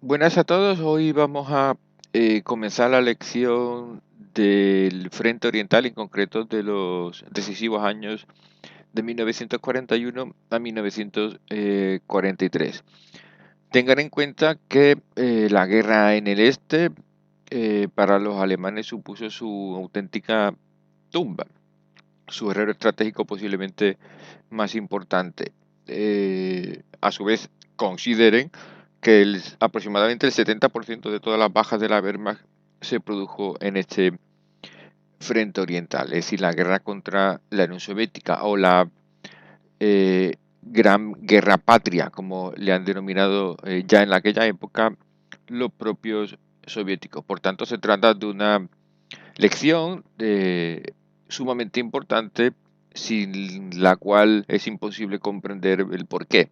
Buenas a todos, hoy vamos a comenzar la lección del Frente Oriental, en concreto de los decisivos años de 1941 a 1943. Tengan en cuenta que la guerra en el este para los alemanes supuso su auténtica tumba, su error estratégico posiblemente más importante. A su vez, consideren que aproximadamente el 70% de todas las bajas de la Wehrmacht se produjo en este frente oriental, es decir, la guerra contra la Unión Soviética o la Gran Guerra Patria, como le han denominado ya en aquella época los propios soviéticos. Por tanto, se trata de una lección sumamente importante, sin la cual es imposible comprender el por qué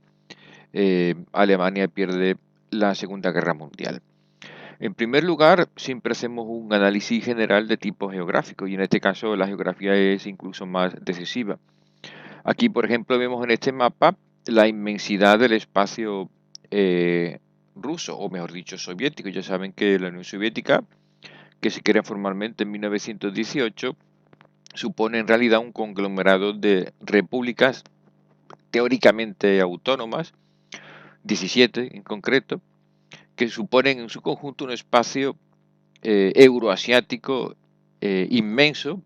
Alemania pierde la Segunda Guerra Mundial. En primer lugar, siempre hacemos un análisis general de tipo geográfico y en este caso la geografía es incluso más decisiva. Aquí, por ejemplo, vemos en este mapa la inmensidad del espacio ruso, o mejor dicho, soviético. Ya saben que la Unión Soviética, que se crea formalmente en 1918, supone en realidad un conglomerado de repúblicas teóricamente autónomas, 17 en concreto, que suponen en su conjunto un espacio euroasiático inmenso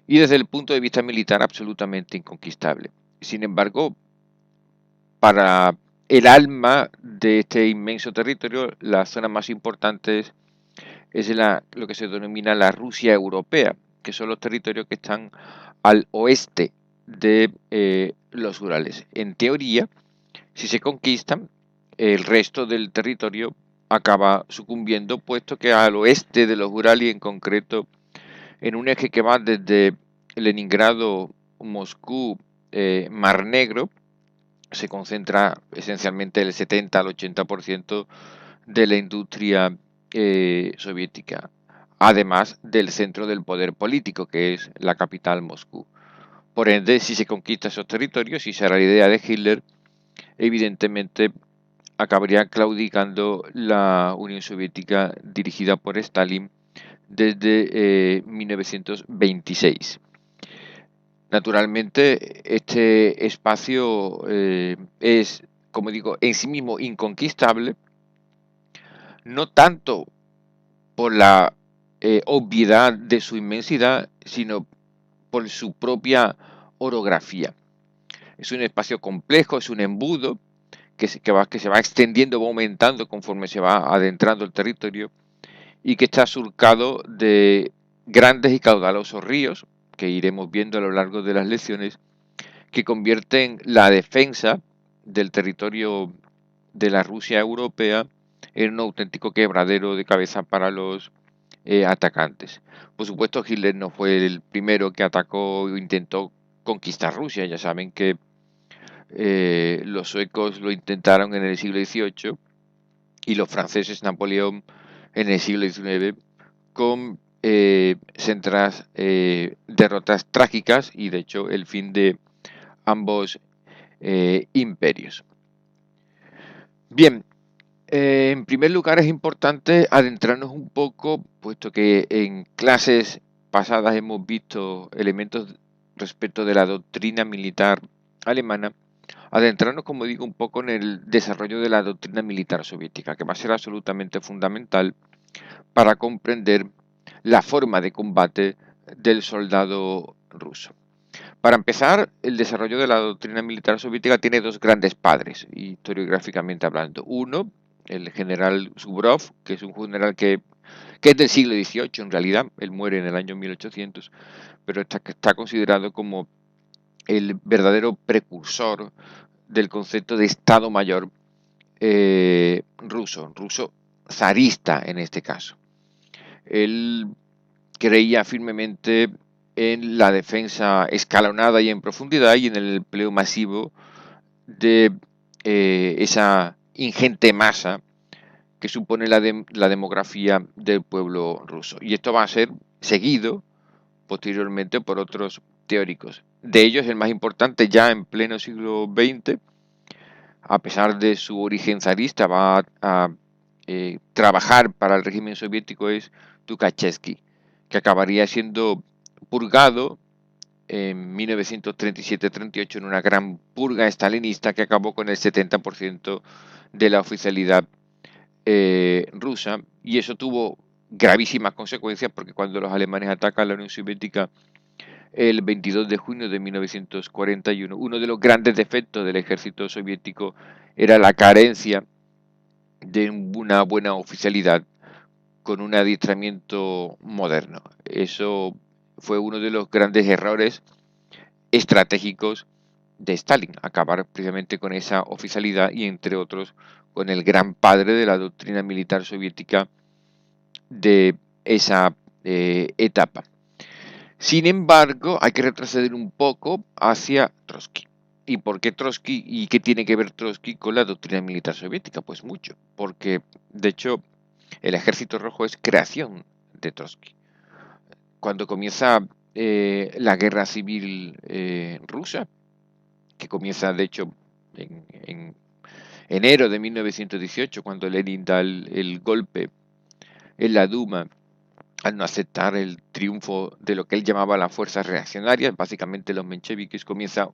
y desde el punto de vista militar absolutamente inconquistable. Sin embargo, para el alma de este inmenso territorio, la zona más importante es lo que se denomina la Rusia europea, que son los territorios que están al oeste de los Urales. En teoría, si se conquistan, el resto del territorio acaba sucumbiendo, puesto que al oeste de los Urales y en concreto en un eje que va desde Leningrado, Moscú, Mar Negro, se concentra esencialmente el 70 al 80% de la industria soviética, además del centro del poder político, que es la capital Moscú. Por ende, si se conquista esos territorios, si será la idea de Hitler, evidentemente acabaría claudicando la Unión Soviética dirigida por Stalin desde 1926. Naturalmente, este espacio es, como digo, en sí mismo inconquistable, no tanto por la obviedad de su inmensidad, sino por su propia orografía. Es un espacio complejo, es un embudo que se va extendiendo, va aumentando conforme se va adentrando el territorio y que está surcado de grandes y caudalosos ríos, que iremos viendo a lo largo de las lecciones, que convierten la defensa del territorio de la Rusia europea en un auténtico quebradero de cabeza para los atacantes. Por supuesto, Hitler no fue el primero que atacó o intentó conquistar Rusia. Ya saben que los suecos lo intentaron en el siglo XVIII y los franceses, Napoleón, en el siglo XIX, con sendas derrotas trágicas y, de hecho, el fin de ambos imperios. Bien, en primer lugar es importante adentrarnos un poco, puesto que en clases pasadas hemos visto elementos respecto de la doctrina militar alemana, adentrarnos, como digo, un poco en el desarrollo de la doctrina militar soviética, que va a ser absolutamente fundamental para comprender la forma de combate del soldado ruso. Para empezar, el desarrollo de la doctrina militar soviética tiene dos grandes padres, historiográficamente hablando. Uno, el general Suvorov, que es un general que es del siglo XVIII en realidad, él muere en el año 1800, pero está considerado como el verdadero precursor del concepto de Estado Mayor ruso zarista en este caso. Él creía firmemente en la defensa escalonada y en profundidad y en el empleo masivo de esa ingente masa que supone la demografía del pueblo ruso. Y esto va a ser seguido posteriormente por otros teóricos. De ellos, el más importante ya en pleno siglo XX, a pesar de su origen zarista, va a trabajar para el régimen soviético es Tukhachevsky, que acabaría siendo purgado en 1937-38 en una gran purga estalinista que acabó con el 70% de la oficialidad rusa, y eso tuvo gravísimas consecuencias porque cuando los alemanes atacan a la Unión Soviética el 22 de junio de 1941, uno de los grandes defectos del ejército soviético era la carencia de una buena oficialidad con un adiestramiento moderno. Eso fue uno de los grandes errores estratégicos de Stalin, acabar precisamente con esa oficialidad y, entre otros, con el gran padre de la doctrina militar soviética de esa etapa. Sin embargo, hay que retroceder un poco hacia Trotsky. ¿Y por qué Trotsky? ¿Y qué tiene que ver Trotsky con la doctrina militar soviética? Pues mucho, porque de hecho el Ejército Rojo es creación de Trotsky. Cuando comienza la guerra civil rusa, que comienza de hecho en enero de 1918, cuando Lenin da el golpe en la Duma al no aceptar el triunfo de lo que él llamaba las fuerzas reaccionarias, básicamente los mencheviques, comienza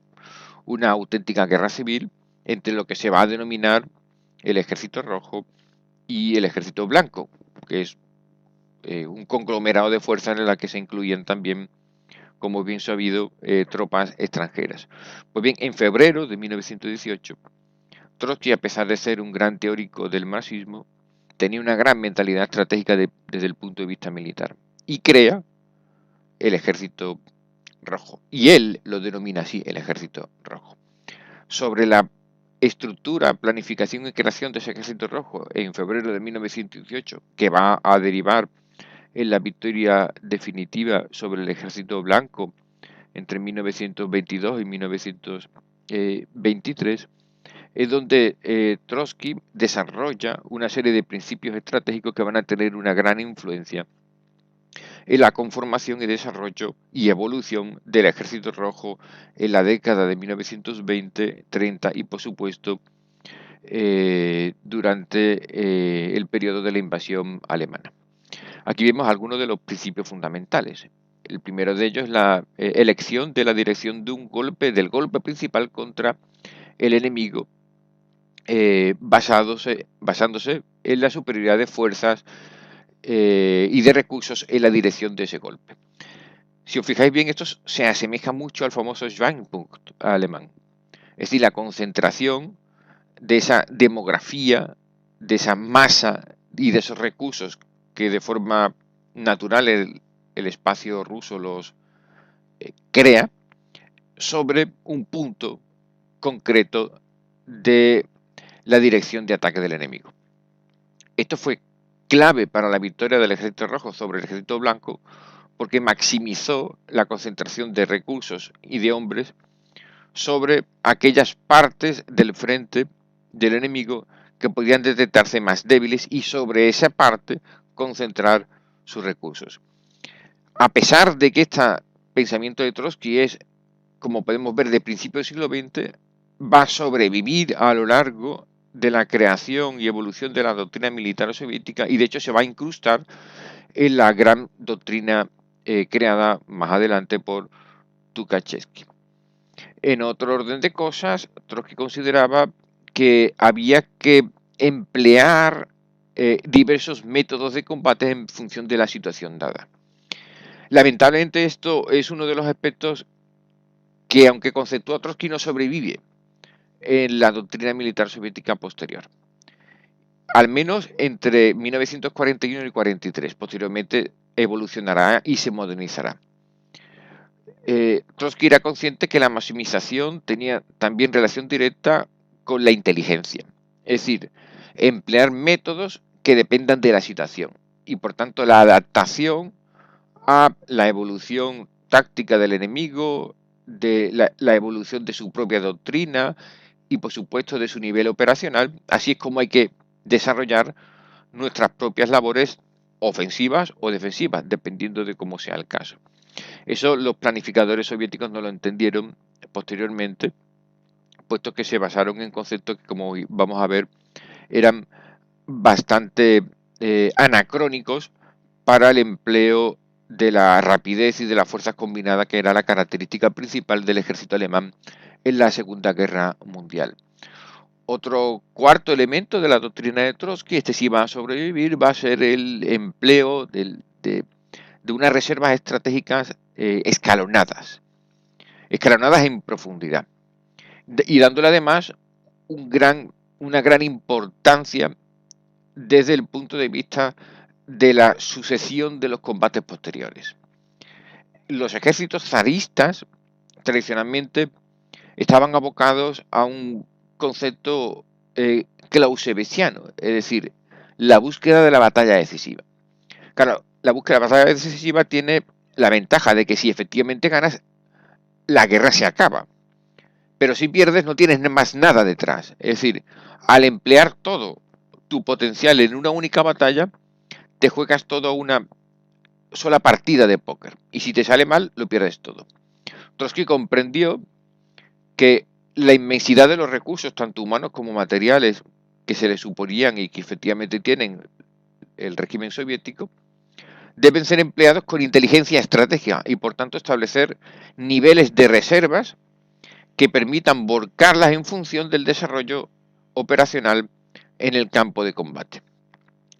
una auténtica guerra civil entre lo que se va a denominar el Ejército Rojo y el Ejército Blanco, que es un conglomerado de fuerzas en la que se incluyen también, como bien sabido, tropas extranjeras. Pues bien, en febrero de 1918, Trotsky, a pesar de ser un gran teórico del marxismo, tenía una gran mentalidad estratégica desde el punto de vista militar y crea el Ejército Rojo. Y él lo denomina así, el Ejército Rojo. Sobre la estructura, planificación y creación de ese Ejército Rojo en febrero de 1918, que va a derivar en la victoria definitiva sobre el Ejército Blanco entre 1922 y 1923, es donde Trotsky desarrolla una serie de principios estratégicos que van a tener una gran influencia en la conformación y desarrollo y evolución del Ejército Rojo en la década de 1920, 30 y, por supuesto, durante el periodo de la invasión alemana. Aquí vemos algunos de los principios fundamentales. El primero de ellos es la elección de la dirección de un golpe, del golpe principal contra el enemigo, basándose en la superioridad de fuerzas y de recursos en la dirección de ese golpe. Si os fijáis bien, esto se asemeja mucho al famoso Schwerpunkt alemán, es decir, la concentración de esa demografía, de esa masa y de esos recursos que de forma natural el espacio ruso los crea sobre un punto concreto de la dirección de ataque del enemigo. Esto fue clave para la victoria del Ejército Rojo sobre el Ejército Blanco porque maximizó la concentración de recursos y de hombres sobre aquellas partes del frente del enemigo que podían detectarse más débiles y sobre esa parte concentrar sus recursos. A pesar de que este pensamiento de Trotsky es, como podemos ver, de principios del siglo XX, va a sobrevivir a lo largo de la creación y evolución de la doctrina militar soviética y de hecho se va a incrustar en la gran doctrina creada más adelante por Tukhachevsky. En otro orden de cosas, Trotsky consideraba que había que emplear diversos métodos de combate en función de la situación dada. Lamentablemente esto es uno de los aspectos que, aunque conceptúa Trotsky, no sobrevive en la doctrina militar soviética posterior. Al menos entre 1941 y 43. Posteriormente evolucionará y se modernizará. Trotsky era consciente que la maximización tenía también relación directa con la inteligencia, es decir, emplear métodos que dependan de la situación y por tanto la adaptación a la evolución táctica del enemigo, de la evolución de su propia doctrina y por supuesto de su nivel operacional. Así es como hay que desarrollar nuestras propias labores ofensivas o defensivas, dependiendo de cómo sea el caso. Eso los planificadores soviéticos no lo entendieron posteriormente, puesto que se basaron en conceptos que, como vamos a ver, eran bastante anacrónicos para el empleo de la rapidez y de las fuerzas combinadas, que era la característica principal del ejército alemán en la Segunda Guerra Mundial. Otro cuarto elemento de la doctrina de Trotsky, este sí va a sobrevivir, va a ser el empleo de unas reservas estratégicas escalonadas en profundidad, y dándole además una gran importancia desde el punto de vista de la sucesión de los combates posteriores. Los ejércitos zaristas tradicionalmente estaban abocados a un concepto clausewitziano, es decir, la búsqueda de la batalla decisiva. Claro, la búsqueda de la batalla decisiva tiene la ventaja de que si efectivamente ganas, la guerra se acaba. Pero si pierdes, no tienes más nada detrás. Es decir, al emplear todo tu potencial en una única batalla, te juegas toda una sola partida de póker. Y si te sale mal, lo pierdes todo. Trotsky comprendió que la inmensidad de los recursos, tanto humanos como materiales, que se le suponían y que efectivamente tienen el régimen soviético, deben ser empleados con inteligencia estratégica y por tanto establecer niveles de reservas que permitan volcarlas en función del desarrollo operacional en el campo de combate.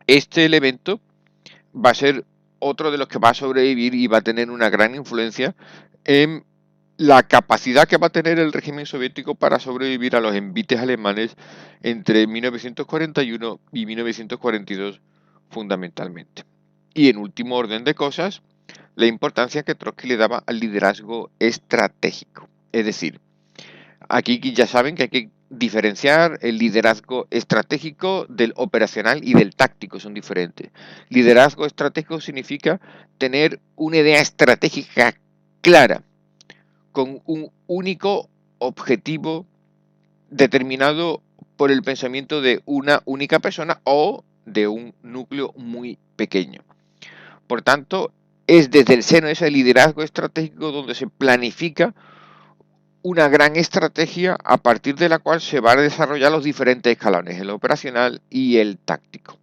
Este elemento va a ser otro de los que va a sobrevivir y va a tener una gran influencia en la capacidad que va a tener el régimen soviético para sobrevivir a los envites alemanes entre 1941 y 1942 fundamentalmente. Y en último orden de cosas, la importancia que Trotsky le daba al liderazgo estratégico. Es decir, aquí ya saben que hay que diferenciar el liderazgo estratégico del operacional y del táctico, son diferentes. Liderazgo estratégico significa tener una idea estratégica clara, con un único objetivo determinado por el pensamiento de una única persona o de un núcleo muy pequeño. Por tanto, es desde el seno de ese liderazgo estratégico donde se planifica una gran estrategia a partir de la cual se van a desarrollar los diferentes escalones, el operacional y el táctico.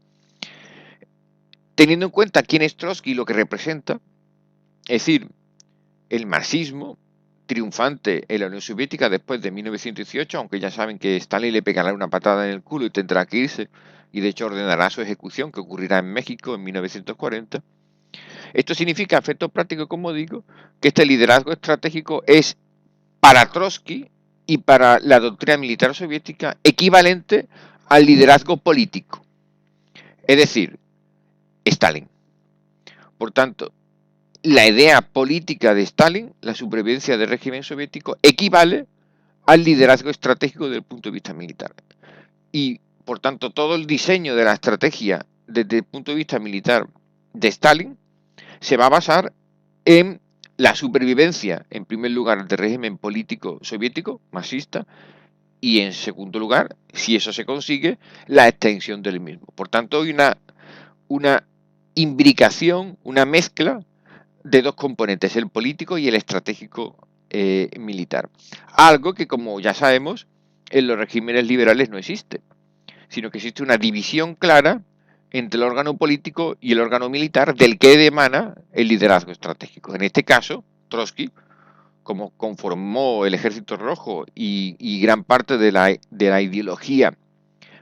Teniendo en cuenta quién es Trotsky y lo que representa, es decir, el marxismo triunfante en la Unión Soviética después de 1918, aunque ya saben que Stalin le pegará una patada en el culo y tendrá que irse, y de hecho ordenará su ejecución, que ocurrirá en México en 1940. Esto significa, a efectos prácticos, como digo, que este liderazgo estratégico es para Trotsky y para la doctrina militar soviética equivalente al liderazgo político, es decir, Stalin. Por tanto, la idea política de Stalin, la supervivencia del régimen soviético, equivale al liderazgo estratégico desde el punto de vista militar. Y, por tanto, todo el diseño de la estrategia desde el punto de vista militar de Stalin se va a basar en la supervivencia, en primer lugar, del régimen político soviético, marxista, y en segundo lugar, si eso se consigue, la extensión del mismo. Por tanto, hay una imbricación, una mezcla de dos componentes, el político y el estratégico militar. Algo que, como ya sabemos, en los regímenes liberales no existe, sino que existe una división clara entre el órgano político y el órgano militar del que emana el liderazgo estratégico. En este caso, Trotsky, como conformó el Ejército Rojo y gran parte de la ideología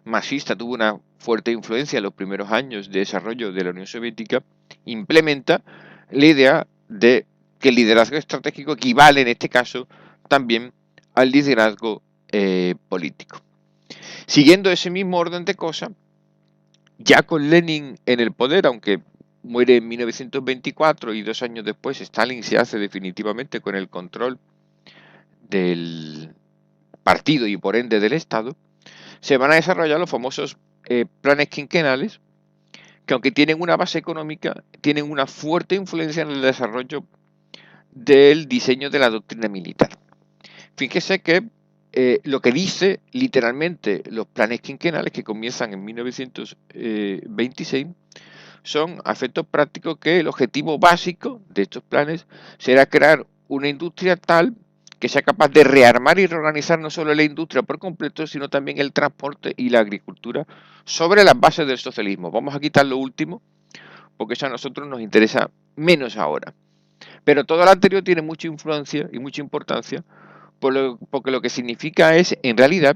marxista tuvo una fuerte influencia en los primeros años de desarrollo de la Unión Soviética, implementa la idea de que el liderazgo estratégico equivale en este caso también al liderazgo político. Siguiendo ese mismo orden de cosas, ya con Lenin en el poder, aunque muere en 1924 y 2 años después Stalin se hace definitivamente con el control del partido y por ende del Estado, se van a desarrollar los famosos planes quinquenales, que aunque tienen una base económica, tienen una fuerte influencia en el desarrollo del diseño de la doctrina militar. Fíjese que lo que dice literalmente los planes quinquenales, que comienzan en 1926, son a efectos prácticos que el objetivo básico de estos planes será crear una industria tal que sea capaz de rearmar y reorganizar no solo la industria por completo, sino también el transporte y la agricultura sobre las bases del socialismo. Vamos a quitar lo último, porque eso a nosotros nos interesa menos ahora. Pero todo lo anterior tiene mucha influencia y mucha importancia, porque lo que significa es, en realidad,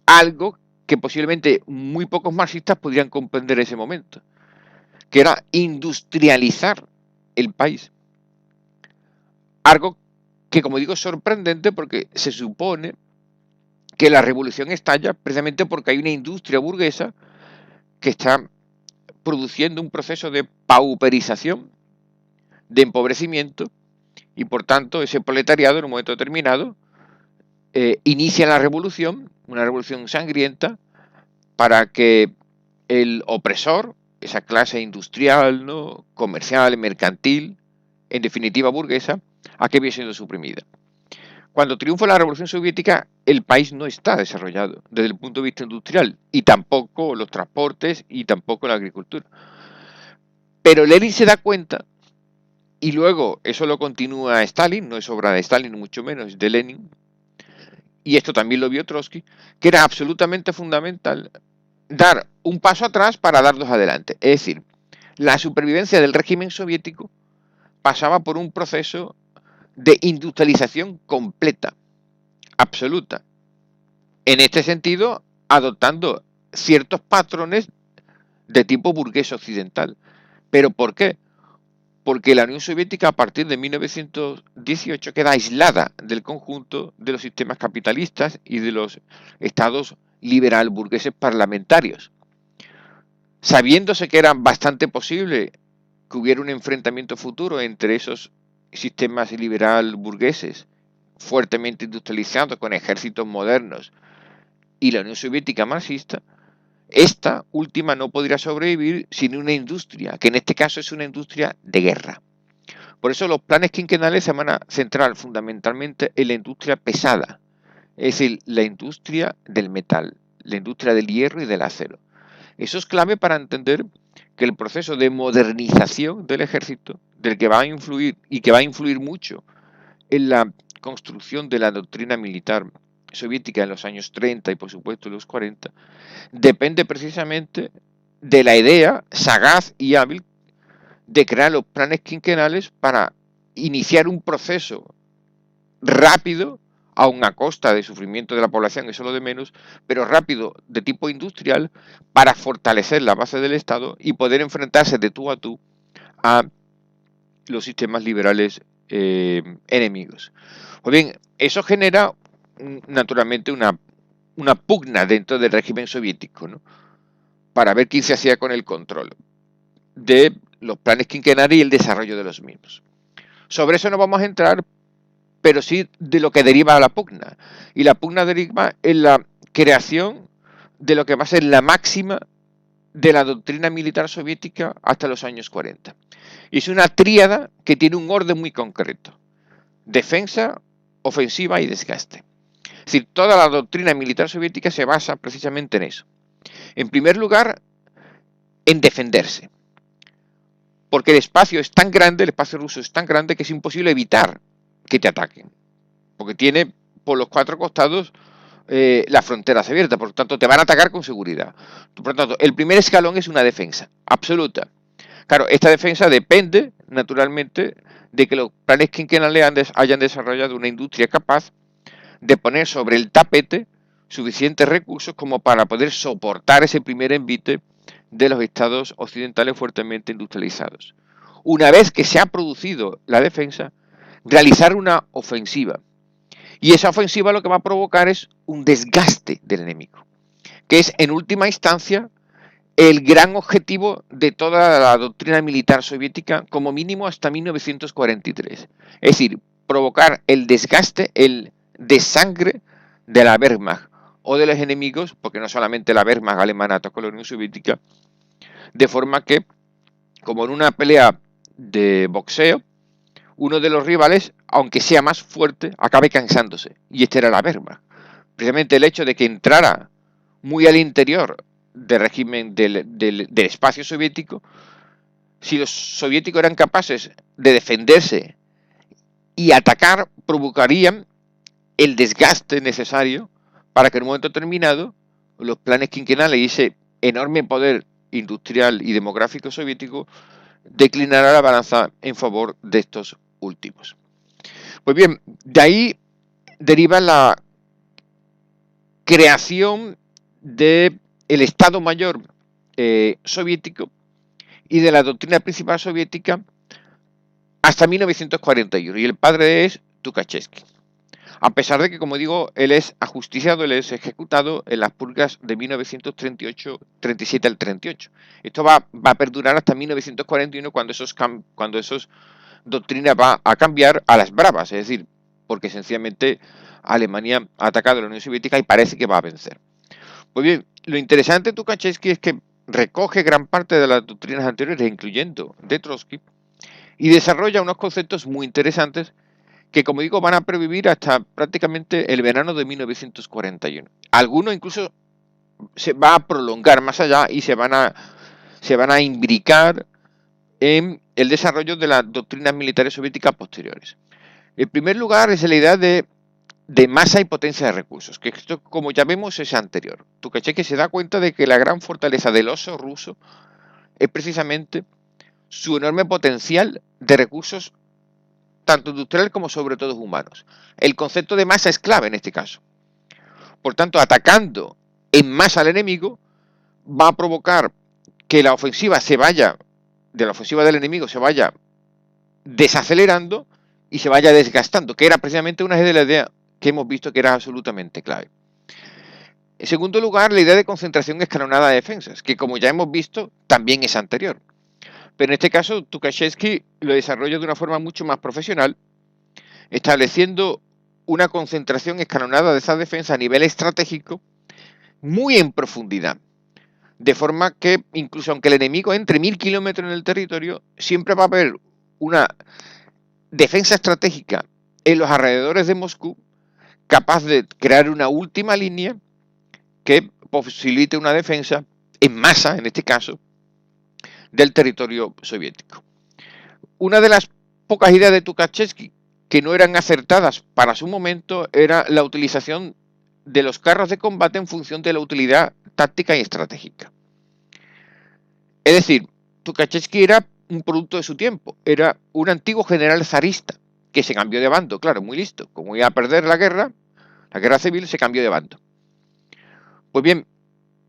algo que posiblemente muy pocos marxistas podrían comprender en ese momento, que era industrializar el país. Algo que, como digo, es sorprendente porque se supone que la revolución estalla precisamente porque hay una industria burguesa que está produciendo un proceso de pauperización, de empobrecimiento, y por tanto ese proletariado en un momento determinado inicia la revolución, una revolución sangrienta, para que el opresor, esa clase industrial, ¿no?, comercial, mercantil, en definitiva burguesa, acabe siendo suprimida. Cuando triunfa la Revolución Soviética, el país no está desarrollado desde el punto de vista industrial, y tampoco los transportes, y tampoco la agricultura. Pero Lenin se da cuenta, y luego eso lo continúa Stalin, no es obra de Stalin, ni mucho menos, es de Lenin, y esto también lo vio Trotsky, que era absolutamente fundamental dar un paso atrás para dar dos adelante. Es decir, la supervivencia del régimen soviético pasaba por un proceso de industrialización completa, absoluta. En este sentido, adoptando ciertos patrones de tipo burgués occidental. ¿Pero por qué? Porque la Unión Soviética a partir de 1918 queda aislada del conjunto de los sistemas capitalistas y de los estados liberal burgueses parlamentarios. Sabiéndose que era bastante posible que hubiera un enfrentamiento futuro entre esos sistemas liberal burgueses fuertemente industrializados con ejércitos modernos y la Unión Soviética marxista, esta última no podría sobrevivir sin una industria, que en este caso es una industria de guerra. Por eso los planes quinquenales se van a centrar fundamentalmente en la industria pesada, es decir, la industria del metal, la industria del hierro y del acero. Eso es clave para entender que el proceso de modernización del ejército, del que va a influir y que va a influir mucho en la construcción de la doctrina militar soviética en los años 30 y por supuesto en los 40, depende precisamente de la idea sagaz y hábil de crear los planes quinquenales para iniciar un proceso rápido, aun a costa de sufrimiento de la población, eso es lo de menos, pero rápido de tipo industrial para fortalecer la base del Estado y poder enfrentarse de tú a tú a los sistemas liberales enemigos. O bien, eso genera naturalmente una pugna dentro del régimen soviético, ¿no?, para ver quién se hacía con el control de los planes quinquenales y el desarrollo de los mismos. Sobre eso no vamos a entrar, pero sí de lo que deriva la pugna. Y la pugna deriva en la creación de lo que va a ser la máxima de la doctrina militar soviética hasta los años 40. Y es una tríada que tiene un orden muy concreto: defensa, ofensiva y desgaste. Es decir, toda la doctrina militar soviética se basa precisamente en eso. En primer lugar, en defenderse. Porque el espacio es tan grande, el espacio ruso es tan grande que es imposible evitar que te ataquen. Porque tiene por los cuatro costados las fronteras abiertas, por lo tanto te van a atacar con seguridad. Por lo tanto, el primer escalón es una defensa absoluta. Claro, esta defensa depende, naturalmente, de que los planes quinquenales hayan desarrollado una industria capaz de poner sobre el tapete suficientes recursos como para poder soportar ese primer envite de los estados occidentales fuertemente industrializados. Una vez que se ha producido la defensa, realizar una ofensiva. Y esa ofensiva lo que va a provocar es un desgaste del enemigo, que es en última instancia el gran objetivo de toda la doctrina militar soviética, como mínimo hasta 1943. Es decir, provocar el desgaste, el desangre de la Wehrmacht o de los enemigos, porque no solamente la Wehrmacht alemana atacó a la Unión Soviética, de forma que, como en una pelea de boxeo, uno de los rivales, aunque sea más fuerte, acabe cansándose. Y este era la Wehrmacht. Precisamente el hecho de que entrara muy al interior del régimen del espacio soviético, si los soviéticos eran capaces de defenderse y atacar provocarían el desgaste necesario para que en un momento determinado los planes quinquenales y ese enorme poder industrial y demográfico soviético declinara la balanza en favor de estos últimos. Pues bien, de ahí deriva la creación del Estado Mayor soviético y de la doctrina principal soviética hasta 1941. Y el padre es Tukhachevsky. A pesar de que, como digo, él es ajusticiado, él es ejecutado en las purgas de 1937 al 38. Esto va a perdurar hasta 1941 cuando esos doctrinas va a cambiar a las bravas, es decir, porque sencillamente Alemania ha atacado a la Unión Soviética y parece que va a vencer. Pues bien, lo interesante de Tukhachevsky es que recoge gran parte de las doctrinas anteriores, incluyendo de Trotsky, y desarrolla unos conceptos muy interesantes que, como digo, van a pervivir hasta prácticamente el verano de 1941. Algunos incluso se va a prolongar más allá y se van a imbricar en el desarrollo de las doctrinas militares soviéticas posteriores. En primer lugar es la idea de masa y potencia de recursos, que esto, como ya vemos, es anterior. Tukhachevsky se da cuenta de que la gran fortaleza del oso ruso es precisamente su enorme potencial de recursos, tanto industriales como sobre todo humanos. El concepto de masa es clave en este caso. Por tanto, atacando en masa al enemigo va a provocar que la ofensiva del enemigo se vaya desacelerando y se vaya desgastando, que era precisamente una de las ideas que hemos visto que era absolutamente clave. En segundo lugar, la idea de concentración escalonada de defensas, que como ya hemos visto, también es anterior. Pero en este caso, Tukhachevsky lo desarrolla de una forma mucho más profesional, estableciendo una concentración escalonada de esa defensa a nivel estratégico muy en profundidad. De forma que, incluso aunque el enemigo entre 1000 kilómetros en el territorio, siempre va a haber una defensa estratégica en los alrededores de Moscú capaz de crear una última línea que posibilite una defensa en masa, en este caso, del territorio soviético. Una de las pocas ideas de Tukhachevsky que no eran acertadas para su momento era la utilización de los carros de combate en función de la utilidad táctica y estratégica. Es decir, Tukhachevsky era un producto de su tiempo, era un antiguo general zarista que se cambió de bando, claro, muy listo. Como iba a perder la guerra civil, se cambió de bando. Pues bien,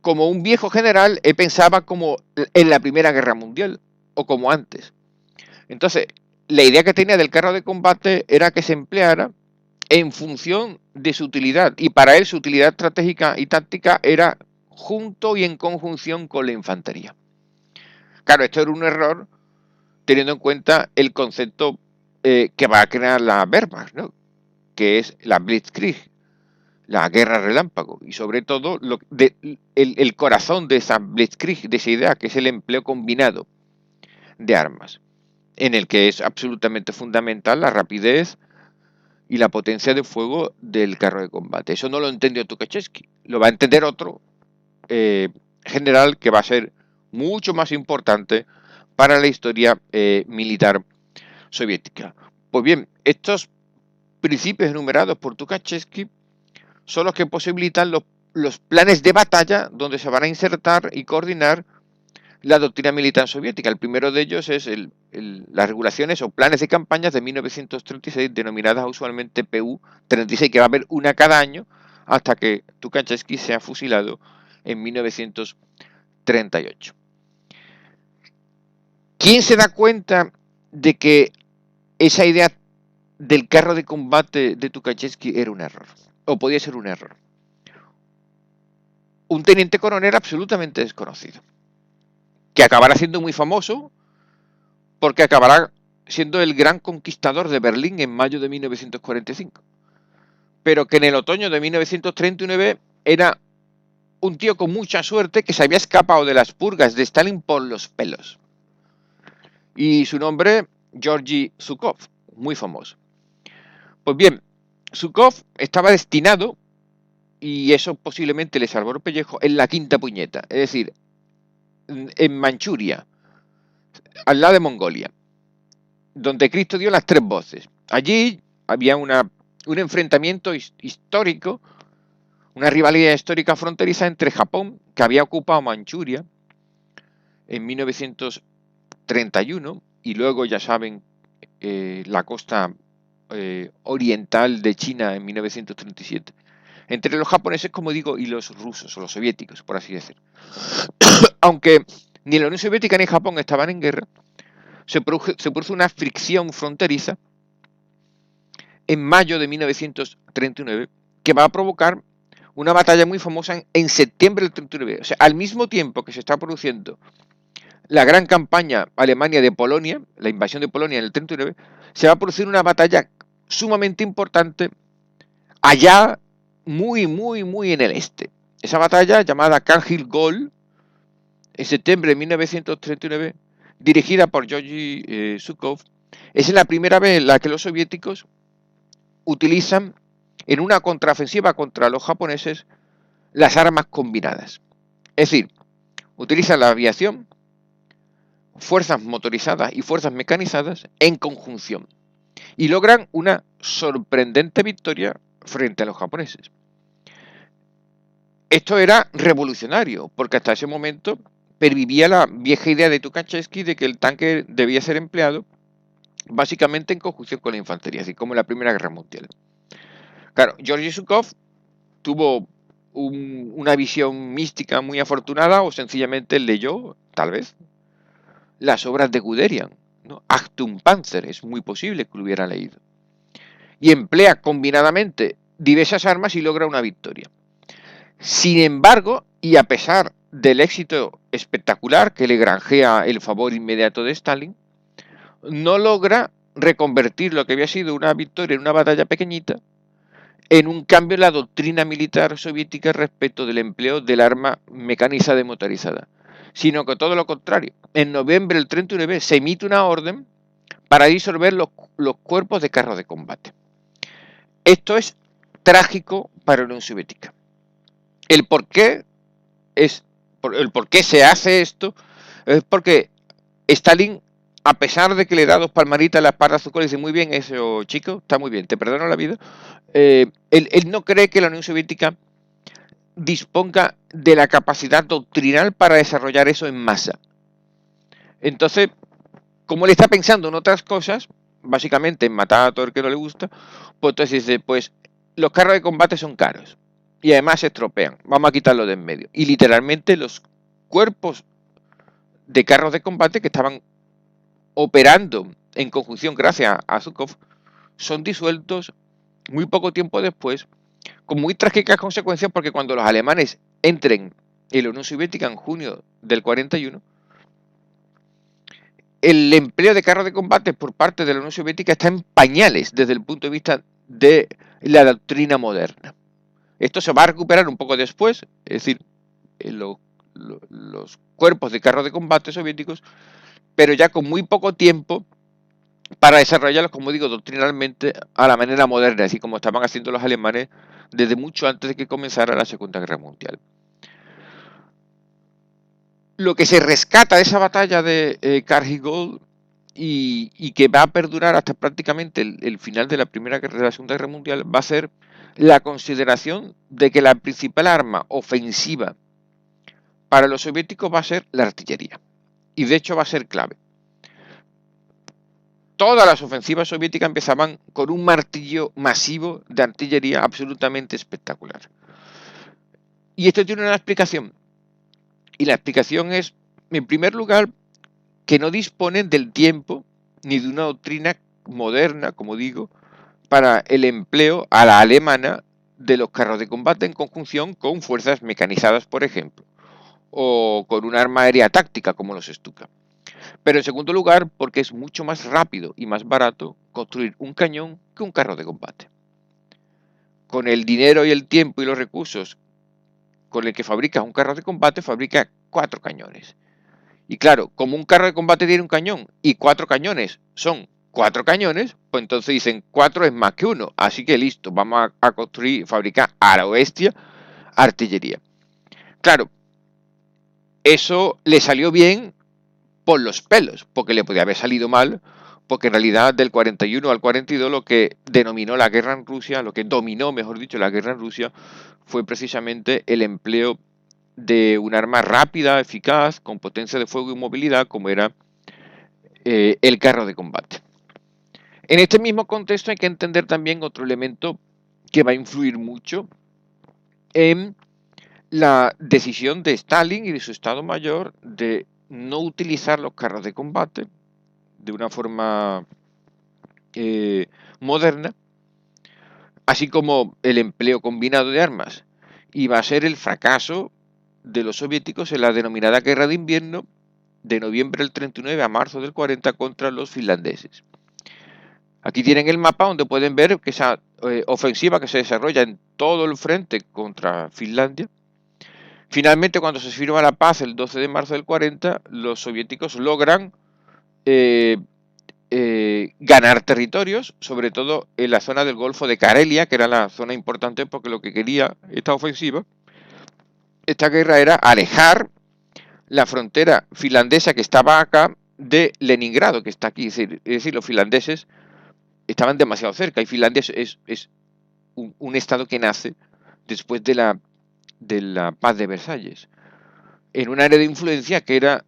como un viejo general, él pensaba como en la Primera Guerra Mundial o como antes. Entonces, la idea que tenía del carro de combate era que se empleara en función de su utilidad, y para él su utilidad estratégica y táctica era junto y en conjunción con la infantería. Claro, esto era un error teniendo en cuenta el concepto que va a crear la Wehrmacht, ¿no? Que es la Blitzkrieg, la guerra relámpago, y sobre todo el corazón de esa Blitzkrieg, de esa idea, que es el empleo combinado de armas, en el que es absolutamente fundamental la rapidez y la potencia de fuego del carro de combate. Eso no lo entendió Tukhachevsky, lo va a entender otro general que va a ser mucho más importante para la historia militar soviética. Pues bien, estos principios enumerados por Tukhachevsky son los que posibilitan los planes de batalla donde se van a insertar y coordinar la doctrina militar soviética. El primero de ellos es las regulaciones o planes de campañas de 1936, denominadas usualmente PU-36, que va a haber una cada año hasta que Tukhachevsky sea fusilado en 1938. ¿Quién se da cuenta de que esa idea del carro de combate de Tukhachevsky era un error? O podía ser un error. Un teniente coronel absolutamente desconocido, que acabará siendo muy famoso porque acabará siendo el gran conquistador de Berlín en mayo de 1945. Pero que en el otoño de 1939 era un tío con mucha suerte que se había escapado de las purgas de Stalin por los pelos. Y su nombre, Georgy Zhukov, muy famoso. Pues bien, Zhukov estaba destinado, y eso posiblemente le salvó el pellejo, en la quinta puñeta, es decir, en Manchuria, al lado de Mongolia. donde Cristo dio las tres voces. Allí había un enfrentamiento histórico, una rivalidad histórica fronteriza entre Japón, que había ocupado Manchuria en 1931, y luego, ya saben, la costa oriental de China en 1937. Entre los japoneses, como digo, y los rusos, o los soviéticos, por así decir. Aunque ni la Unión Soviética ni Japón estaban en guerra, se produjo una fricción fronteriza en mayo de 1939 que va a provocar una batalla muy famosa en septiembre del 39. O sea, al mismo tiempo que se está produciendo la gran campaña Alemania de Polonia, la invasión de Polonia en el 39, se va a producir una batalla sumamente importante allá, muy, muy, muy en el este. Esa batalla, llamada Kargil Gol, en septiembre de 1939, dirigida por Georgy Zhukov, es la primera vez en la que los soviéticos utilizan en una contraofensiva contra los japoneses las armas combinadas. Es decir, utilizan la aviación, fuerzas motorizadas y fuerzas mecanizadas en conjunción y logran una sorprendente victoria frente a los japoneses. Esto era revolucionario, porque hasta ese momento pervivía la vieja idea de Tukhachevsky de que el tanque debía ser empleado básicamente en conjunción con la infantería, así como en la Primera Guerra Mundial. Claro, Georgy Zhukov tuvo una visión mística muy afortunada, o sencillamente leyó, tal vez, las obras de Guderian, ¿no? Achtung Panzer, es muy posible que lo hubiera leído. Y emplea combinadamente diversas armas y logra una victoria. Sin embargo, y a pesar del éxito espectacular que le granjea el favor inmediato de Stalin, no logra reconvertir lo que había sido una victoria en una batalla pequeñita en un cambio en la doctrina militar soviética respecto del empleo del arma mecanizada y motorizada, sino que todo lo contrario. En noviembre del 39 se emite una orden para disolver los cuerpos de carros de combate. Esto es trágico para la Unión Soviética. El por qué se hace esto es porque Stalin, a pesar de que le da dos palmaditas en la espalda a Zhukov y dice, muy bien eso, chico, está muy bien, te perdono la vida, él no cree que la Unión Soviética disponga de la capacidad doctrinal para desarrollar eso en masa. Entonces, como él está pensando en otras cosas, básicamente en matar a todo el que no le gusta, pues entonces dice, pues los carros de combate son caros y además se estropean, vamos a quitarlo de en medio. Y literalmente los cuerpos de carros de combate que estaban operando en conjunción gracias a Zhukov son disueltos muy poco tiempo después, con muy trágicas consecuencias, porque cuando los alemanes entren en la Unión Soviética en junio del 41, el empleo de carros de combate por parte de la Unión Soviética está en pañales desde el punto de vista de la doctrina moderna. Esto se va a recuperar un poco después, es decir, los cuerpos de carros de combate soviéticos, pero ya con muy poco tiempo para desarrollarlos, como digo, doctrinalmente a la manera moderna, así como estaban haciendo los alemanes desde mucho antes de que comenzara la Segunda Guerra Mundial. Lo que se rescata de esa batalla de Kargil Gol y que va a perdurar hasta prácticamente el final de la Segunda Guerra Mundial va a ser la consideración de que la principal arma ofensiva para los soviéticos va a ser la artillería, y de hecho va a ser clave. Todas las ofensivas soviéticas empezaban con un martillo masivo de artillería absolutamente espectacular. Y esto tiene una explicación. Y la explicación es, en primer lugar, que no disponen del tiempo ni de una doctrina moderna, como digo, para el empleo a la alemana de los carros de combate en conjunción con fuerzas mecanizadas, por ejemplo, o con un arma aérea táctica como los Stuka. Pero en segundo lugar, porque es mucho más rápido y más barato construir un cañón que un carro de combate. Con el dinero y el tiempo y los recursos con el que fabricas un carro de combate, fabrica 4 cañones. Y claro, como un carro de combate tiene un cañón y 4 cañones son 4 cañones, pues entonces dicen 4 es más que 1. Así que listo, vamos a construir, fabricar a la bestia artillería. Claro, eso le salió bien por los pelos, porque le podía haber salido mal, porque en realidad del 41 al 42 lo que denominó la guerra en Rusia, lo que dominó, mejor dicho, la guerra en Rusia, fue precisamente el empleo de un arma rápida, eficaz, con potencia de fuego y movilidad, como era el carro de combate. En este mismo contexto hay que entender también otro elemento que va a influir mucho en la decisión de Stalin y de su Estado Mayor de no utilizar los carros de combate de una forma moderna, así como el empleo combinado de armas. Y va a ser el fracaso de los soviéticos en la denominada Guerra de Invierno de noviembre del 39 a marzo del 40 contra los finlandeses. Aquí tienen el mapa donde pueden ver que esa ofensiva que se desarrolla en todo el frente contra Finlandia. Finalmente, cuando se firma la paz el 12 de marzo del 40, los soviéticos logran ganar territorios, sobre todo en la zona del Golfo de Karelia, que era la zona importante porque lo que quería esta ofensiva, esta guerra era alejar la frontera finlandesa que estaba acá de Leningrado, que está aquí. Es decir, los finlandeses estaban demasiado cerca y Finlandia es un estado que nace después de la paz de Versalles, en un área de influencia que era,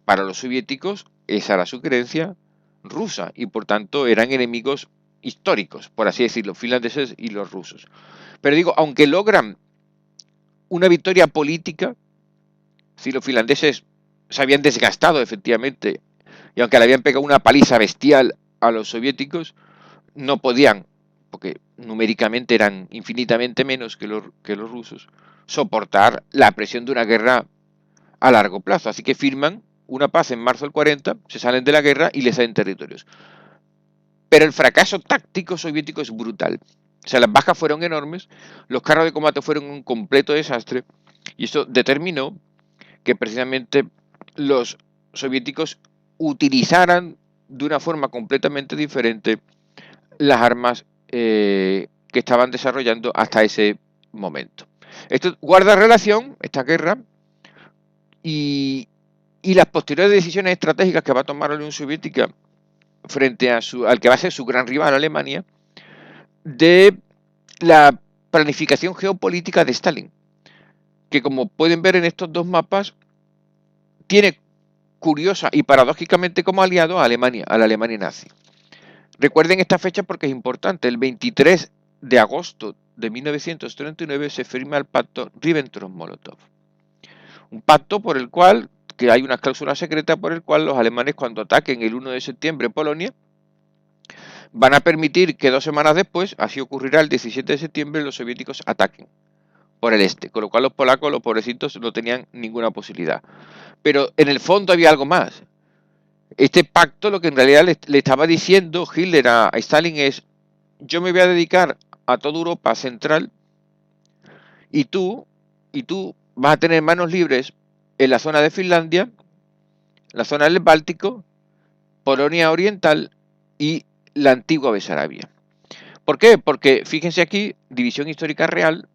para los soviéticos, esa era su creencia, rusa, y por tanto eran enemigos históricos, por así decirlo, finlandeses y los rusos. Pero digo, aunque logran una victoria política, si los finlandeses se habían desgastado efectivamente, y aunque le habían pegado una paliza bestial a los soviéticos, no podían, porque numéricamente eran infinitamente menos que los rusos, soportar la presión de una guerra a largo plazo. Así que firman una paz en marzo del 40, se salen de la guerra y les dan territorios. Pero el fracaso táctico soviético es brutal. O sea, las bajas fueron enormes, los carros de combate fueron un completo desastre, y eso determinó que precisamente los soviéticos utilizaran de una forma completamente diferente las armas que estaban desarrollando hasta ese momento. Esto guarda relación, esta guerra, y las posteriores decisiones estratégicas que va a tomar la Unión Soviética frente al que va a ser su gran rival, Alemania, de la planificación geopolítica de Stalin, que como pueden ver en estos dos mapas, tiene curiosa y paradójicamente como aliado a Alemania, a la Alemania nazi. Recuerden esta fecha porque es importante. El 23 de agosto de 1939 se firma el pacto Ribbentrop-Molotov. Un pacto por el cual, que hay una cláusula secreta por el cual los alemanes, cuando ataquen el 1 de septiembre Polonia, van a permitir que 2 semanas después, así ocurrirá el 17 de septiembre, los soviéticos ataquen por el este, con lo cual los polacos, los pobrecitos, no tenían ninguna posibilidad. Pero en el fondo había algo más. Este pacto lo que en realidad le estaba diciendo Hitler a Stalin es: yo me voy a dedicar a toda Europa central y tú vas a tener manos libres en la zona de Finlandia, la zona del Báltico, Polonia Oriental y la antigua Besarabia. ¿Por qué? Porque fíjense aquí, división histórica real,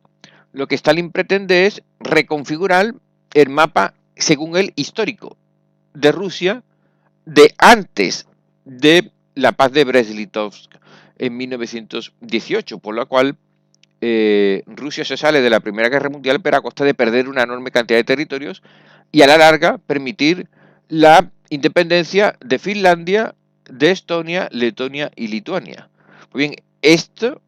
lo que Stalin pretende es reconfigurar el mapa según el histórico de Rusia de antes de la paz de Brest-Litovsk en 1918, por lo cual Rusia se sale de la Primera Guerra Mundial, pero a costa de perder una enorme cantidad de territorios y a la larga permitir la independencia de Finlandia, de Estonia, Letonia y Lituania. Muy bien, esto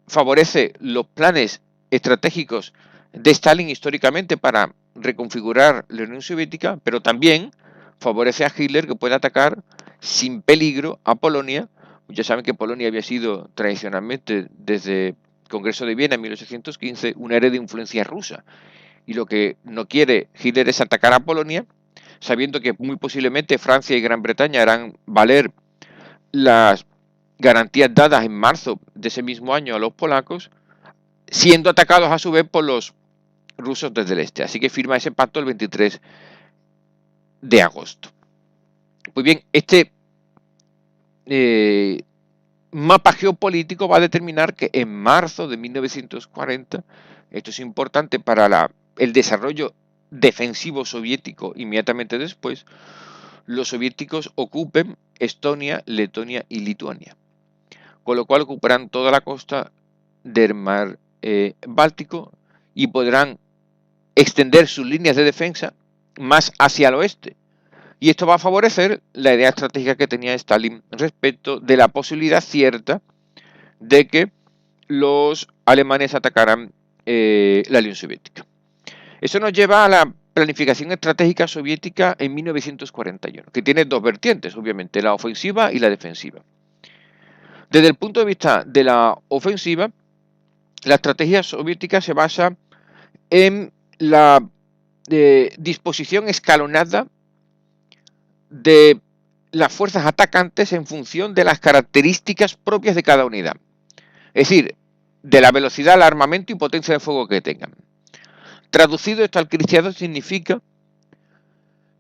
favorece los planes estratégicos de Stalin históricamente para reconfigurar la Unión Soviética, pero también favorece a Hitler, que puede atacar sin peligro a Polonia. Ya saben que Polonia había sido tradicionalmente, desde el Congreso de Viena en 1815, un área de influencia rusa. Y lo que no quiere Hitler es atacar a Polonia, sabiendo que muy posiblemente Francia y Gran Bretaña harán valer las garantías dadas en marzo de ese mismo año a los polacos, siendo atacados a su vez por los rusos desde el este. Así que firma ese pacto el 23 de agosto. Pues bien, este mapa geopolítico va a determinar que en marzo de 1940, esto es importante para el desarrollo defensivo soviético inmediatamente después, los soviéticos ocupen Estonia, Letonia y Lituania, con lo cual ocuparán toda la costa del mar Báltico y podrán extender sus líneas de defensa más hacia el oeste. Y esto va a favorecer la idea estratégica que tenía Stalin respecto de la posibilidad cierta de que los alemanes atacaran la Unión Soviética. Eso nos lleva a la planificación estratégica soviética en 1941, que tiene dos vertientes, obviamente, la ofensiva y la defensiva. Desde el punto de vista de la ofensiva, la estrategia soviética se basa en la disposición escalonada de las fuerzas atacantes en función de las características propias de cada unidad. Es decir, de la velocidad, el armamento y potencia de fuego que tengan. Traducido esto al cristiano significa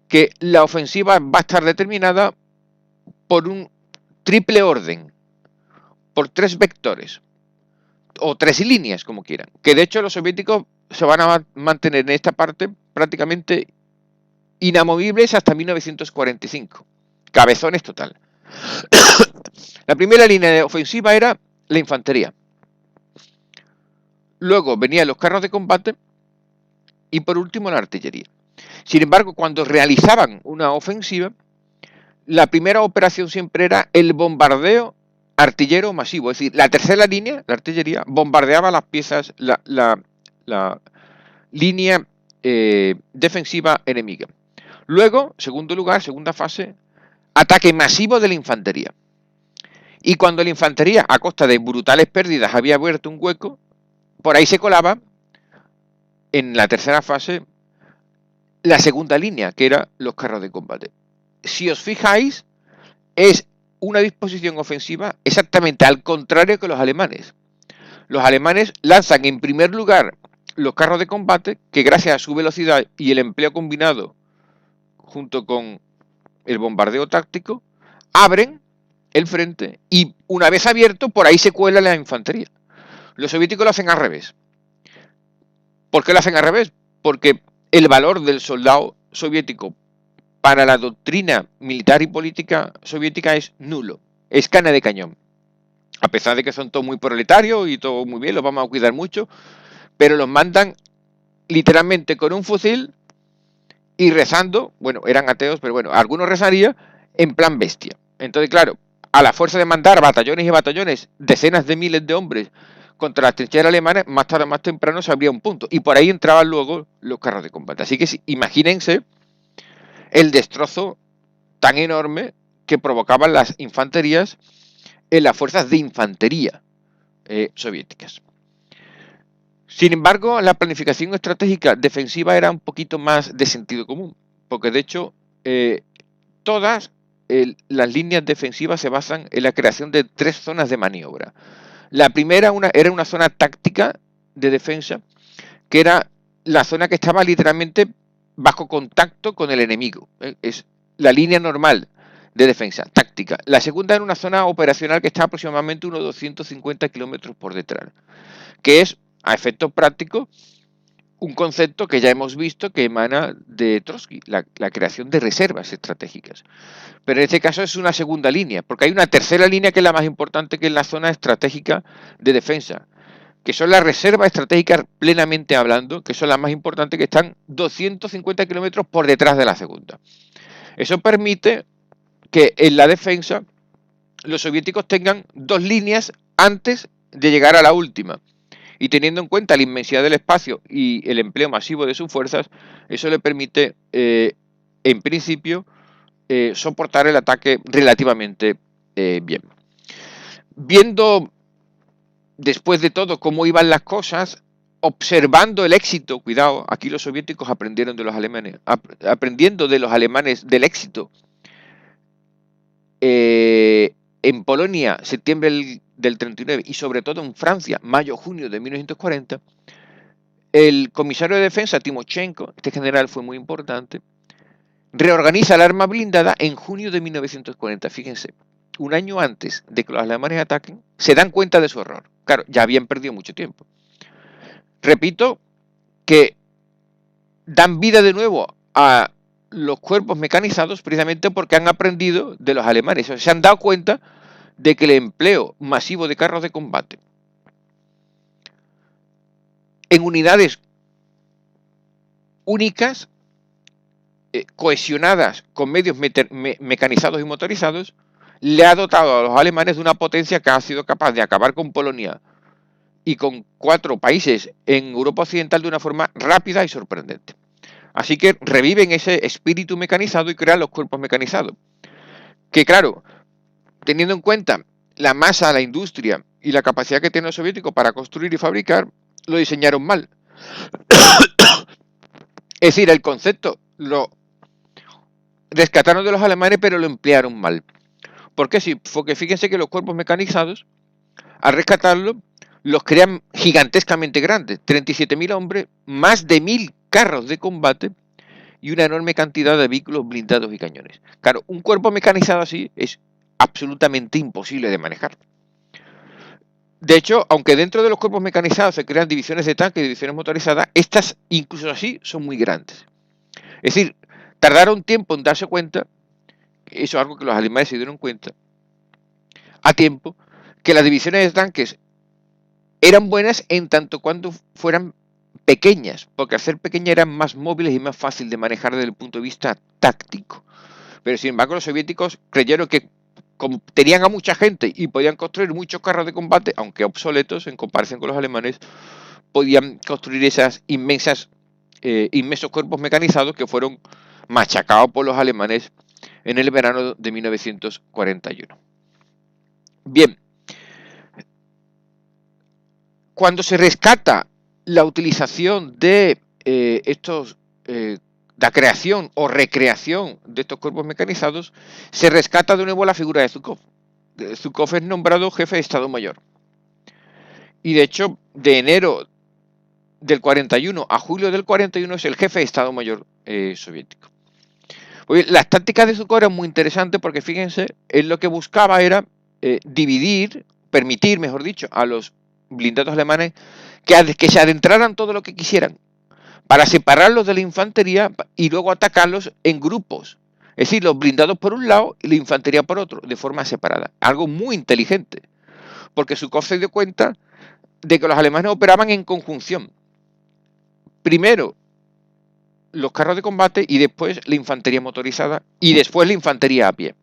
que la ofensiva va a estar determinada por un triple orden, por tres vectores, o tres líneas, como quieran. Que de hecho los soviéticos se van a mantener en esta parte prácticamente inamovibles hasta 1945. Cabezones total. La primera línea de ofensiva era la infantería. Luego venían los carros de combate y por último la artillería. Sin embargo, cuando realizaban una ofensiva, la primera operación siempre era el bombardeo artillero masivo. Es decir, la tercera línea, la artillería, bombardeaba las piezas, la línea defensiva enemiga. Luego, segundo lugar, segunda fase, ataque masivo de la infantería. Y cuando la infantería, a costa de brutales pérdidas, había abierto un hueco, por ahí se colaba, en la tercera fase, la segunda línea, que era los carros de combate. Si os fijáis, es una disposición ofensiva exactamente al contrario que los alemanes. Los alemanes lanzan en primer lugar los carros de combate, que gracias a su velocidad y el empleo combinado junto con el bombardeo táctico, abren el frente y una vez abierto, por ahí se cuela la infantería. Los soviéticos lo hacen al revés. ¿Por qué lo hacen al revés? Porque el valor del soldado soviético para la doctrina militar y política soviética es nulo. Es carne de cañón. A pesar de que son todos muy proletarios y todo muy bien, los vamos a cuidar mucho, pero los mandan literalmente con un fusil y rezando, bueno, eran ateos, pero bueno, algunos rezarían en plan bestia. Entonces, claro, a la fuerza de mandar batallones y batallones, decenas de miles de hombres contra las trincheras alemanas, más tarde o más temprano se abría un punto. Y por ahí entraban luego los carros de combate. Así que imagínense el destrozo tan enorme que provocaban las infanterías en las fuerzas de infantería soviéticas. Sin embargo, la planificación estratégica defensiva era un poquito más de sentido común, porque de hecho todas las líneas defensivas se basan en la creación de tres zonas de maniobra. La primera era una zona táctica de defensa, que era la zona que estaba literalmente bajo contacto con el enemigo. Es la línea normal de defensa, táctica. La segunda era una zona operacional que está aproximadamente unos 250 kilómetros por detrás, que es, a efectos prácticos, un concepto que ya hemos visto que emana de Trotsky, la creación de reservas estratégicas. Pero en este caso es una segunda línea, porque hay una tercera línea que es la más importante, que es la zona estratégica de defensa, que son las reservas estratégicas plenamente hablando, que son las más importantes, que están 250 kilómetros por detrás de la segunda. Eso permite que en la defensa los soviéticos tengan dos líneas antes de llegar a la última. Y teniendo en cuenta la inmensidad del espacio y el empleo masivo de sus fuerzas, eso le permite, en principio, soportar el ataque relativamente bien. Viendo, después de todo, cómo iban las cosas, observando el éxito, cuidado, aquí los soviéticos aprendieron de los alemanes, aprendiendo de los alemanes del éxito, en Polonia, septiembre del 39, y sobre todo en Francia, mayo-junio de 1940, el comisario de defensa, Timoshenko, este general fue muy importante, reorganiza el arma blindada en junio de 1940. Fíjense, un año antes de que los alemanes ataquen, se dan cuenta de su error. Claro, ya habían perdido mucho tiempo. Repito que dan vida de nuevo a los cuerpos mecanizados precisamente porque han aprendido de los alemanes. O sea, se han dado cuenta de que el empleo masivo de carros de combate en unidades únicas, cohesionadas con medios mecanizados y motorizados, le ha dotado a los alemanes de una potencia que ha sido capaz de acabar con Polonia y con 4 países en Europa Occidental de una forma rápida y sorprendente. Así que reviven ese espíritu mecanizado y crean los cuerpos mecanizados. Que claro, teniendo en cuenta la masa, la industria y la capacidad que tienen los soviéticos para construir y fabricar, lo diseñaron mal. Es decir, el concepto lo rescataron de los alemanes, pero lo emplearon mal. ¿Por qué? Sí, porque fíjense que los cuerpos mecanizados, al rescatarlo, los crean gigantescamente grandes. 37.000 hombres, más de 1.000 carros de combate y una enorme cantidad de vehículos blindados y cañones. Claro, un cuerpo mecanizado así es absolutamente imposible de manejar. De hecho, aunque dentro de los cuerpos mecanizados se crean divisiones de tanque y divisiones motorizadas, estas, incluso así, son muy grandes. Es decir, tardaron tiempo en darse cuenta, eso es algo que los alemanes se dieron cuenta, a tiempo, que las divisiones de tanques eran buenas en tanto cuando fueran pequeñas, porque al ser pequeñas eran más móviles y más fácil de manejar desde el punto de vista táctico. Pero sin embargo los soviéticos creyeron que como tenían a mucha gente y podían construir muchos carros de combate, aunque obsoletos en comparación con los alemanes, podían construir esas inmensos cuerpos mecanizados que fueron machacados por los alemanes en el verano de 1941. Bien, cuando se rescata la utilización de la creación o recreación de estos cuerpos mecanizados, se rescata de nuevo la figura de Zhukov. Zhukov es nombrado jefe de Estado Mayor. Y de hecho, de enero del 41 a julio del 41 es el jefe de Estado Mayor soviético. Pues las tácticas de Zhukov eran muy interesantes porque, fíjense, él lo que buscaba era permitir, mejor dicho, a los blindados alemanes que se adentraran todo lo que quisieran, para separarlos de la infantería y luego atacarlos en grupos. Es decir, los blindados por un lado y la infantería por otro, de forma separada. Algo muy inteligente, porque Zhukov se dio cuenta de que los alemanes operaban en conjunción. Primero los carros de combate y después la infantería motorizada y después la infantería a pie.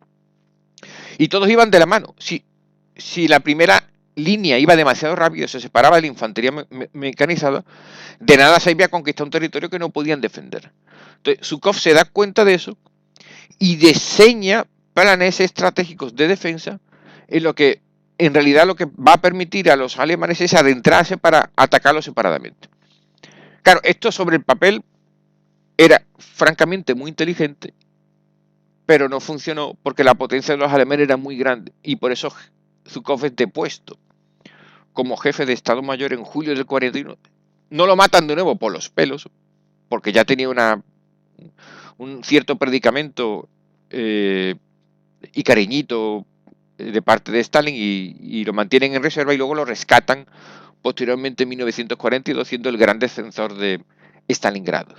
Y todos iban de la mano. Si la primera línea iba demasiado rápido, se separaba de la infantería mecanizada, de nada se había conquistado un territorio que no podían defender. Entonces, Zhukov se da cuenta de eso y diseña planes estratégicos de defensa en lo que en realidad lo que va a permitir a los alemanes es adentrarse para atacarlos separadamente. Claro, esto sobre el papel era francamente muy inteligente, pero no funcionó porque la potencia de los alemanes era muy grande y por eso Zhukov es depuesto como jefe de Estado Mayor en julio del 41. No lo matan de nuevo por los pelos, porque ya tenía un cierto predicamento y cariñito de parte de Stalin y lo mantienen en reserva y luego lo rescatan posteriormente en 1942 siendo el gran defensor de Stalingrado.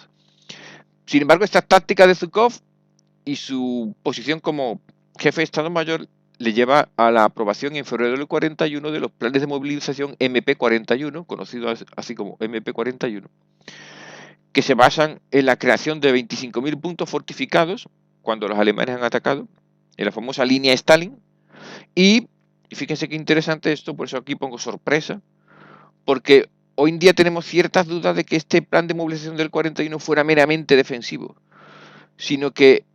Sin embargo, estas tácticas de Zhukov y su posición como jefe de Estado Mayor le lleva a la aprobación en febrero del 41 de los planes de movilización MP41, conocidos así como MP41, que se basan en la creación de 25.000 puntos fortificados cuando los alemanes han atacado, en la famosa línea Stalin. Y fíjense qué interesante esto, por eso aquí pongo sorpresa, porque hoy en día tenemos ciertas dudas de que este plan de movilización del 41 fuera meramente defensivo, sino que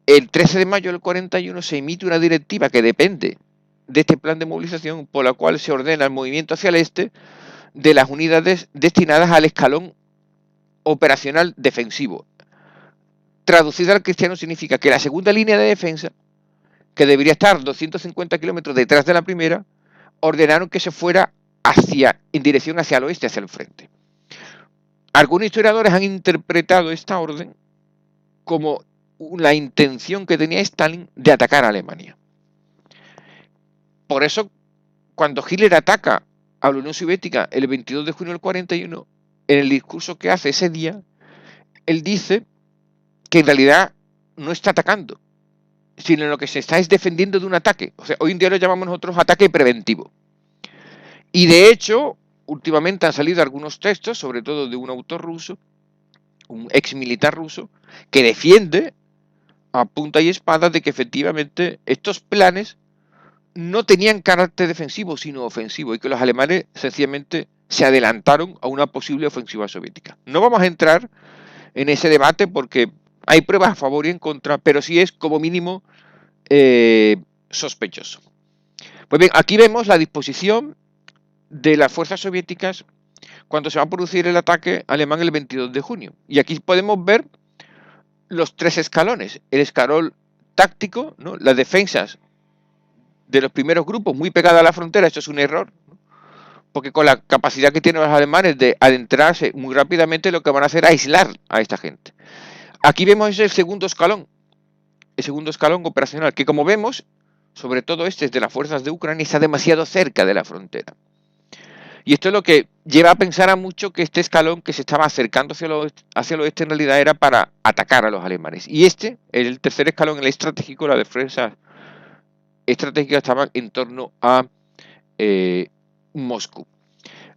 el 13 de mayo del 41 se emite una directiva que depende de este plan de movilización, por la cual se ordena el movimiento hacia el este de las unidades destinadas al escalón operacional defensivo. Traducida al cristiano significa que la segunda línea de defensa, que debería estar 250 kilómetros detrás de la primera, ordenaron que se fuera en dirección hacia el oeste, hacia el frente. Algunos historiadores han interpretado esta orden como la intención que tenía Stalin de atacar a Alemania. Por eso, cuando Hitler ataca a la Unión Soviética el 22 de junio del 41, en el discurso que hace ese día, él dice que en realidad no está atacando, sino lo que se está es defendiendo de un ataque. O sea, hoy en día lo llamamos nosotros ataque preventivo. Y de hecho, últimamente han salido algunos textos, sobre todo de un autor ruso, un ex militar ruso, que defiende a punta y espada de que efectivamente estos planes no tenían carácter defensivo, sino ofensivo, y que los alemanes sencillamente se adelantaron a una posible ofensiva soviética. No vamos a entrar en ese debate porque hay pruebas a favor y en contra, pero sí es como mínimo sospechoso. Pues bien, aquí vemos la disposición de las fuerzas soviéticas cuando se va a producir el ataque alemán el 22 de junio. Y aquí podemos ver los tres escalones. El escalón táctico, ¿no? Las defensas de los primeros grupos muy pegadas a la frontera. Esto es un error, ¿no? Porque con la capacidad que tienen los alemanes de adentrarse muy rápidamente, lo que van a hacer es aislar a esta gente. Aquí vemos el segundo escalón operacional, que como vemos, sobre todo este es de las fuerzas de Ucrania, está demasiado cerca de la frontera. Y esto es lo que lleva a pensar a mucho que este escalón que se estaba acercando hacia el oeste en realidad era para atacar a los alemanes. Y el tercer escalón, el estratégico, la defensa estratégica estaba en torno a Moscú.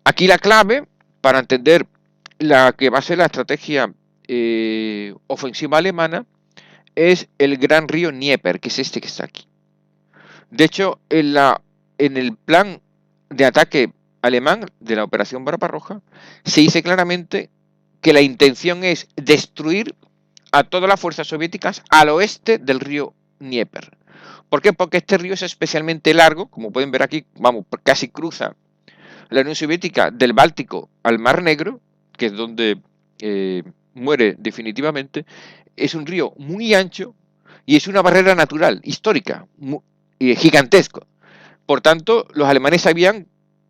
Aquí la clave para entender la que va a ser la estrategia ofensiva alemana es el gran río Dnieper, que es este que está aquí. De hecho, en el plan de ataque alemán de la operación Barbarroja se dice claramente que la intención es destruir a todas las fuerzas soviéticas al oeste del río Dnieper. ¿Por qué? Porque este río es especialmente largo, como pueden ver aquí, vamos, casi cruza la Unión Soviética del Báltico al Mar Negro, que es donde muere definitivamente. Es un río muy ancho y es una barrera natural, histórica, gigantesco. Por tanto, los alemanes sabían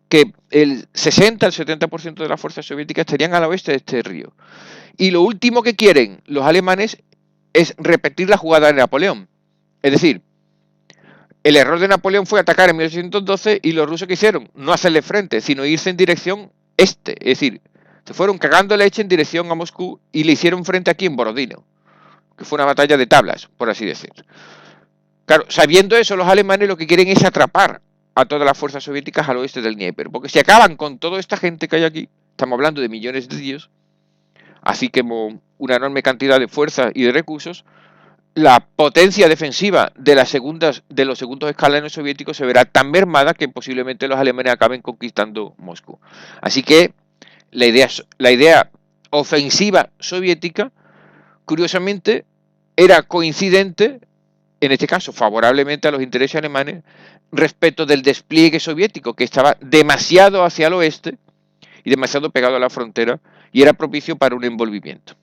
que el 60 al 70% de las fuerzas soviéticas estarían al oeste de este río. Y lo último que quieren los alemanes es repetir la jugada de Napoleón. Es decir, el error de Napoleón fue atacar en 1812 y los rusos que hicieron, no hacerle frente, sino irse en dirección este. Es decir, se fueron cagando leche en dirección a Moscú y le hicieron frente aquí en Borodino, que fue una batalla de tablas, por así decir. Claro, sabiendo eso, los alemanes lo que quieren es atrapar a todas las fuerzas soviéticas al oeste del Dnieper, porque si acaban con toda esta gente que hay aquí, estamos hablando de millones de tíos, así como una enorme cantidad de fuerzas y de recursos, la potencia defensiva de los segundos escalones soviéticos se verá tan mermada que posiblemente los alemanes acaben conquistando Moscú. Así que la idea ofensiva soviética, curiosamente, era coincidente, en este caso favorablemente a los intereses alemanes, respecto del despliegue soviético, que estaba demasiado hacia el oeste y demasiado pegado a la frontera y era propicio para un envolvimiento.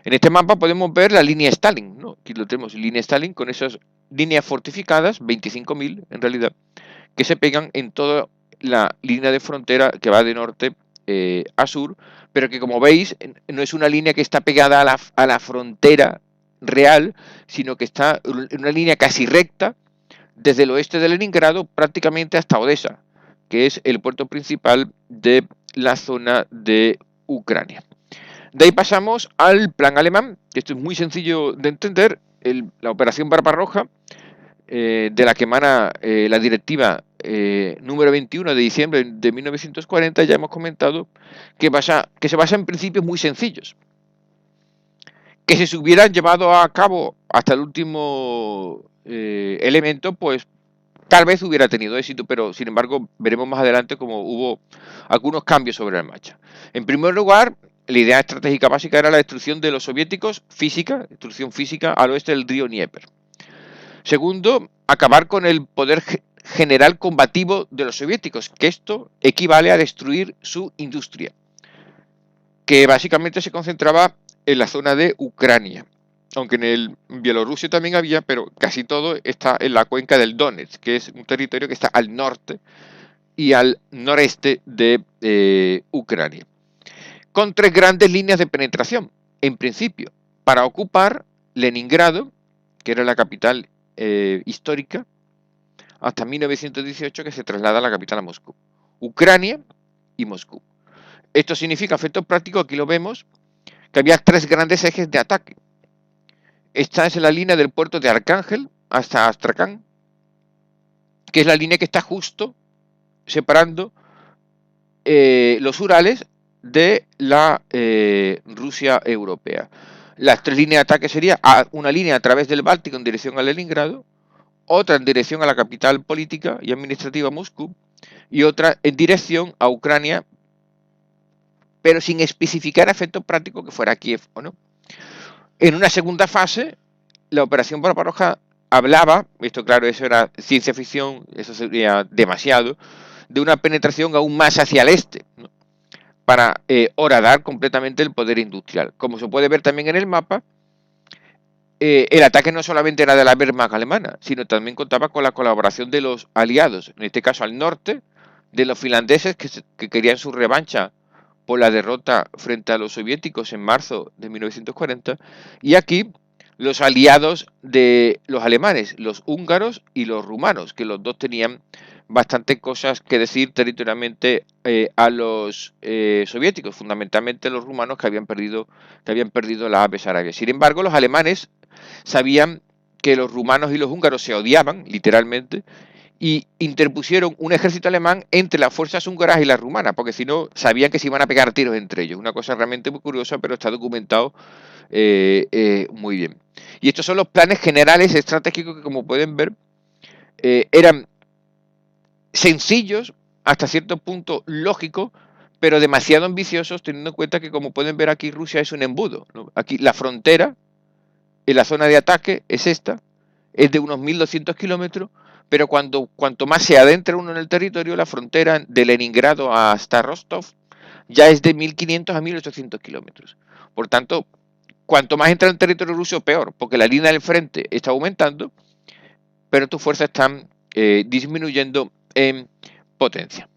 En este mapa podemos ver la línea Stalin, ¿no? Aquí lo tenemos, línea Stalin con esas líneas fortificadas, 25.000 en realidad, que se pegan en toda la línea de frontera que va de norte a sur, pero que como veis no es una línea que está pegada a la frontera real, sino que está en una línea casi recta desde el oeste de Leningrado prácticamente hasta Odessa, que es el puerto principal de la zona de Ucrania. De ahí pasamos al plan alemán, que esto es muy sencillo de entender. La operación Barbarroja, de la que emana la directiva número 21 de diciembre de 1940, ya hemos comentado que se basa en principios muy sencillos. Que si se hubieran llevado a cabo hasta el último elemento, pues tal vez hubiera tenido éxito, pero sin embargo veremos más adelante cómo hubo algunos cambios sobre la marcha. En primer lugar, la idea estratégica básica era la destrucción de los soviéticos, destrucción física al oeste del río Dnieper. Segundo, acabar con el poder general combativo de los soviéticos, que esto equivale a destruir su industria, que básicamente se concentraba en la zona de Ucrania. Aunque en el Bielorrusia también había, pero casi todo está en la cuenca del Donetsk, que es un territorio que está al norte y al noreste de Ucrania. Con tres grandes líneas de penetración, en principio, para ocupar Leningrado, que era la capital histórica, hasta 1918, que se traslada a la capital a Moscú. Ucrania y Moscú. Esto significa, a efectos prácticos, aquí lo vemos, que había tres grandes ejes de ataque. esta es la línea del puerto de Arcángel hasta Astracán, que es la línea que está justo separando los Urales de la Rusia europea. Las tres líneas de ataque serían una línea a través del Báltico en dirección a Leningrado, otra en dirección a la capital política y administrativa Moscú, y otra en dirección a Ucrania, pero sin especificar a efectos prácticos que fuera Kiev o no. En una segunda fase, la operación Barbaroja hablaba, esto claro, eso era ciencia ficción, eso sería demasiado, de una penetración aún más hacia el este, ¿no? Para horadar completamente el poder industrial. Como se puede ver también en el mapa, el ataque no solamente era de la Wehrmacht alemana, sino también contaba con la colaboración de los aliados, en este caso al norte, de los finlandeses que querían su revancha por la derrota frente a los soviéticos en marzo de 1940, y aquí los aliados de los alemanes, los húngaros y los rumanos, que los dos tenían bastantes cosas que decir territorialmente a los soviéticos, fundamentalmente los rumanos que habían perdido la Besarabia. Sin embargo, los alemanes sabían que los rumanos y los húngaros se odiaban, literalmente, y interpusieron un ejército alemán entre las fuerzas húngaras y las rumanas, porque si no, sabían que se iban a pegar tiros entre ellos. Una cosa realmente muy curiosa, pero está documentado muy bien. Y estos son los planes generales estratégicos que, como pueden ver, eran sencillos, hasta cierto punto lógicos, pero demasiado ambiciosos, teniendo en cuenta que, como pueden ver aquí, Rusia es un embudo, ¿no? Aquí la frontera en la zona de ataque es esta, es de unos 1.200 kilómetros, pero cuanto más se adentra uno en el territorio, la frontera de Leningrado hasta Rostov ya es de 1.500 a 1.800 kilómetros. Por tanto, cuanto más entra en el territorio ruso, peor, porque la línea del frente está aumentando, pero tus fuerzas están disminuyendo en potencia.